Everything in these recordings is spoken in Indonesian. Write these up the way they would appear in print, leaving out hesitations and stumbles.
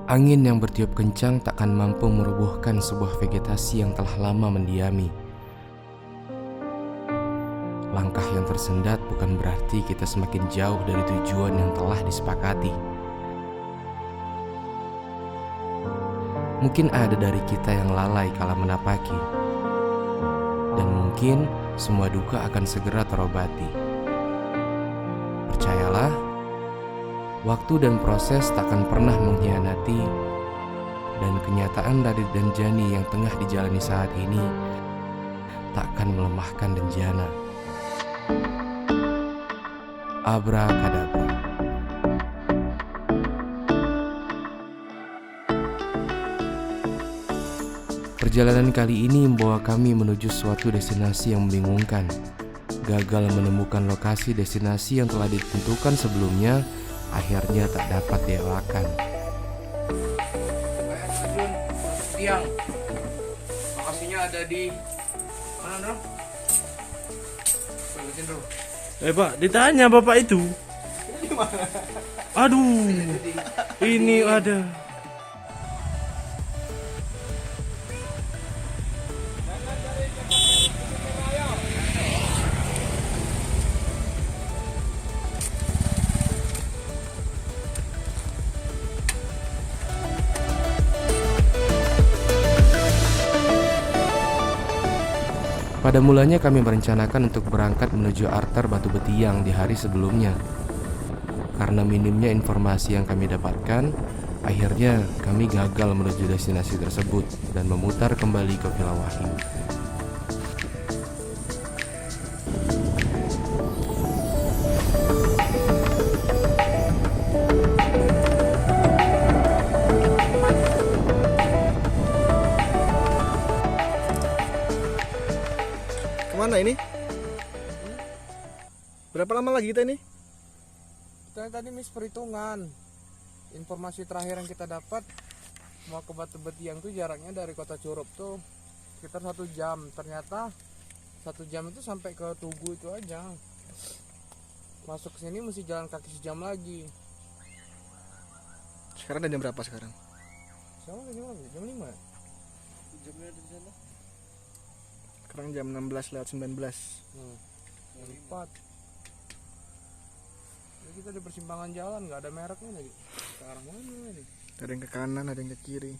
Angin yang bertiup kencang takkan mampu merobohkan sebuah vegetasi yang telah lama mendiami. Langkah yang tersendat bukan berarti kita semakin jauh dari tujuan yang telah disepakati. Mungkin ada dari kita yang lalai kala menapaki, dan mungkin semua duka akan segera terobati. Percayalah, waktu dan proses takkan pernah mengkhianati, dan kenyataan Radit dan Jani yang tengah dijalani saat ini takkan melemahkan Denjana. Abrakadabra. Perjalanan kali ini membawa kami menuju suatu destinasi yang membingungkan. Gagal menemukan lokasi destinasi yang telah ditentukan sebelumnya, akhirnya tak dapat dielakkan. Tiang, lokasinya ada di mana, Bro? Sebutin, Bro. Pak, ditanya bapak itu. Aduh, ini ada. Pada mulanya kami merencanakan untuk berangkat menuju Arter Batu Betiang di hari sebelumnya. Karena minimnya informasi yang kami dapatkan, akhirnya kami gagal menuju destinasi tersebut dan memutar kembali ke Villa Wahyu. Kemana ini? Berapa lama lagi kita ini? Kita tadi perhitungan. Informasi terakhir yang kita dapat, mau ke Batu Betiang tuh jaraknya dari Kota Curup tuh sekitar 1 jam. Ternyata 1 jam itu sampai ke Tugu itu aja. Masuk ke sini mesti jalan kaki sejam lagi. Sekarang jam berapa sekarang? Sekarang jam berapa? Jam 5 ya? Jamnya di sana. Sekarang jam 16:19. Jam 4. Jadi kita di persimpangan jalan, nggak ada mereknya lagi. Ke arah mana ini? Ada yang ke kanan, ada yang ke kiri.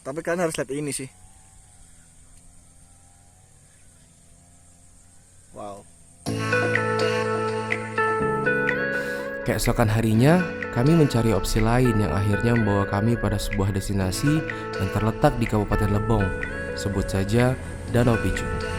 Tapi kalian harus lihat ini sih. Wow. Keesokan harinya, kami mencari opsi lain yang akhirnya membawa kami pada sebuah destinasi yang terletak di Kabupaten Lebong. Sebut saja Danau Picung.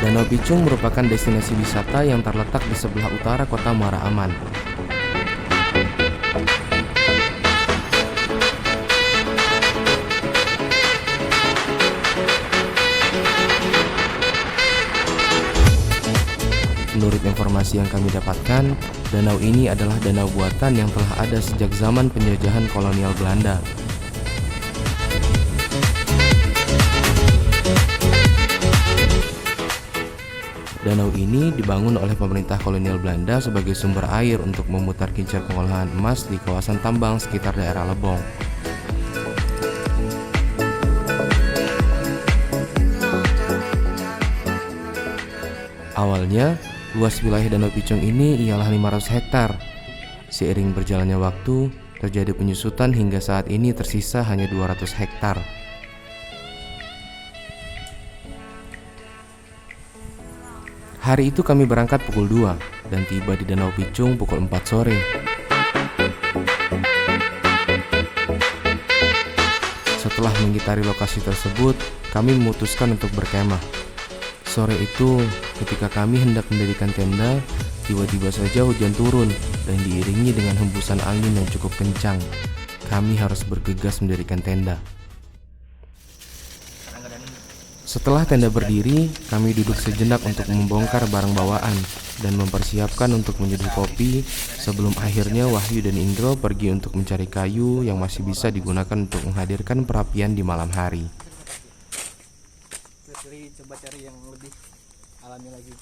Danau Picung merupakan destinasi wisata yang terletak di sebelah utara kota Muara Aman. Menurut informasi yang kami dapatkan, danau ini adalah danau buatan yang telah ada sejak zaman penjajahan kolonial Belanda. Danau ini dibangun oleh pemerintah kolonial Belanda sebagai sumber air untuk memutar kincir pengolahan emas di kawasan tambang sekitar daerah Lebong. Awalnya, luas wilayah Danau Picung ini ialah 500 hektar. Seiring berjalannya waktu, terjadi penyusutan hingga saat ini tersisa hanya 200 hektar. Hari itu kami berangkat pukul 2 dan tiba di Danau Picung pukul 4 sore. Setelah mengitari lokasi tersebut, kami memutuskan untuk berkemah. Sore itu, ketika kami hendak mendirikan tenda, tiba-tiba saja hujan turun dan diiringi dengan hembusan angin yang cukup kencang. Kami harus bergegas mendirikan tenda. Setelah tenda berdiri, kami duduk sejenak untuk membongkar barang bawaan dan mempersiapkan untuk menyeduh kopi sebelum akhirnya Wahyu dan Indro pergi untuk mencari kayu yang masih bisa digunakan untuk menghadirkan perapian di malam hari. Coba cari yang lebih alami lagi.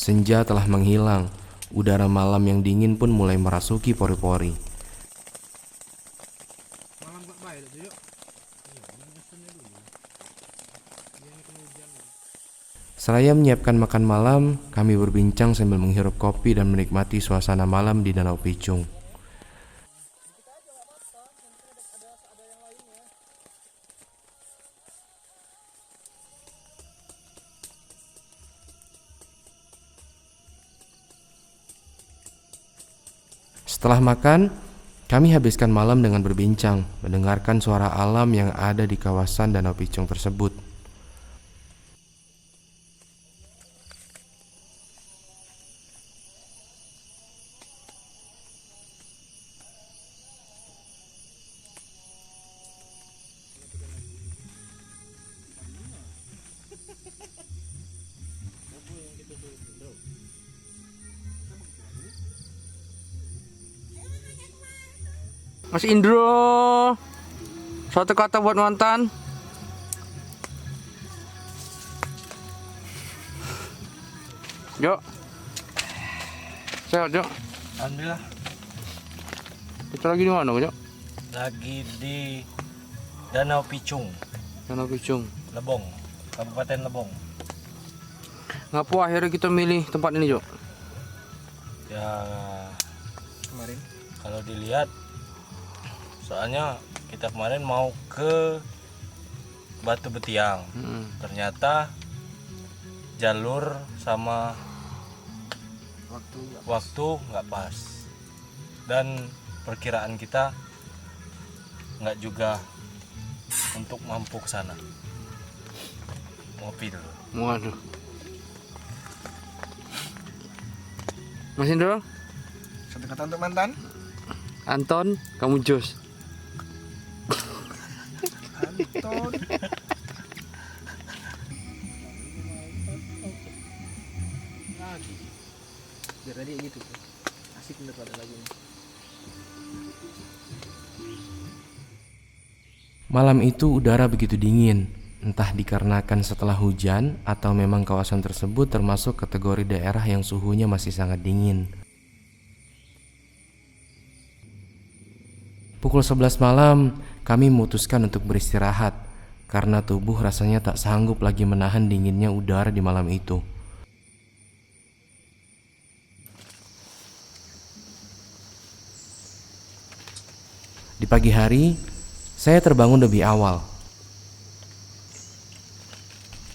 Senja telah menghilang, udara malam yang dingin pun mulai merasuki pori-pori. Seraya menyiapkan makan malam, kami berbincang sambil menghirup kopi dan menikmati suasana malam di Danau Picung. Setelah makan, kami habiskan malam dengan berbincang, mendengarkan suara alam yang ada di kawasan Danau Picung tersebut. Mas Indro, suatu kata buat mantan. Jok, sehat Jok. Alhamdulillah. Kita lagi di mana Jok? Lagi di Danau Picung, Danau Picung. Lebong, Kabupaten Lebong. Ngapa akhirnya kita milih tempat ini Jok? Ya Kemarin kalau dilihat, soalnya kita kemarin mau ke Batu Betiang. Ternyata jalur sama waktu nggak pas, dan perkiraan kita nggak juga untuk mampu ke sana. Ngopi dulu. Waduh. Mas Indro, satu kata untuk mantan. Anton, kamu jos. Anton. Lagi. Biar tadi gitu. Asik bener pada lagunya. Malam itu udara begitu dingin, entah dikarenakan setelah hujan atau memang kawasan tersebut termasuk kategori daerah yang suhunya masih sangat dingin. Pukul 11 malam, kami memutuskan untuk beristirahat karena tubuh rasanya tak sanggup lagi menahan dinginnya udara di malam itu. Di pagi hari, saya terbangun lebih awal.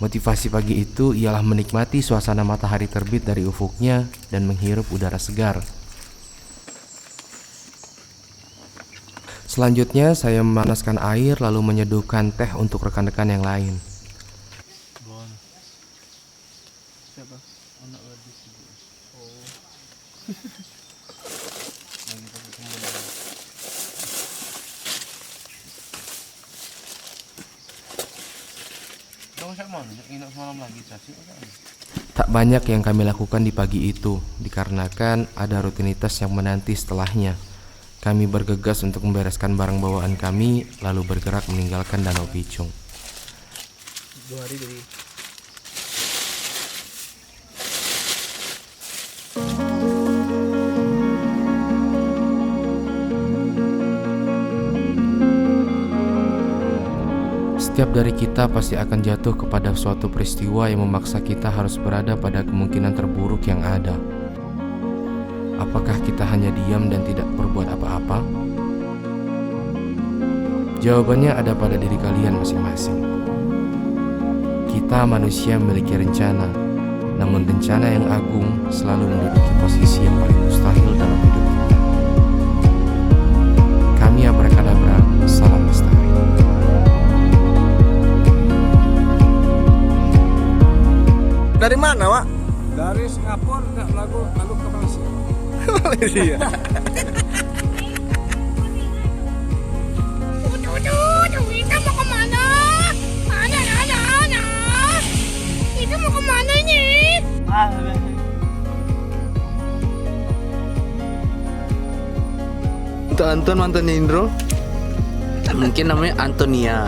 Motivasi pagi itu ialah menikmati suasana matahari terbit dari ufuknya dan menghirup udara segar. Selanjutnya saya memanaskan air lalu menyeduhkan teh untuk rekan-rekan yang lain. Siapa? Anak gadis. Oh. Tak banyak yang kami lakukan di pagi itu dikarenakan ada rutinitas yang menanti setelahnya. Kami bergegas untuk membereskan barang bawaan kami lalu bergerak meninggalkan Danau Picung. 2 hari dari Setiap dari kita pasti akan jatuh kepada suatu peristiwa yang memaksa kita harus berada pada kemungkinan terburuk yang ada. Apakah kita hanya diam dan tidak berbuat apa-apa? Jawabannya ada pada diri kalian masing-masing. Kita manusia memiliki rencana, namun rencana yang agung selalu menduduki posisi yang paling mustahil dalam hidup kita. Kami Abrakadabra, salam lestari. Dari mana, Wak? Dari Singapura, lalu ke Malaysia. Malaysia. Kita mau kemana? Ada. Kita mau kemana ini? Untuk Anton mantannya Indro. Mungkin namanya Antonia.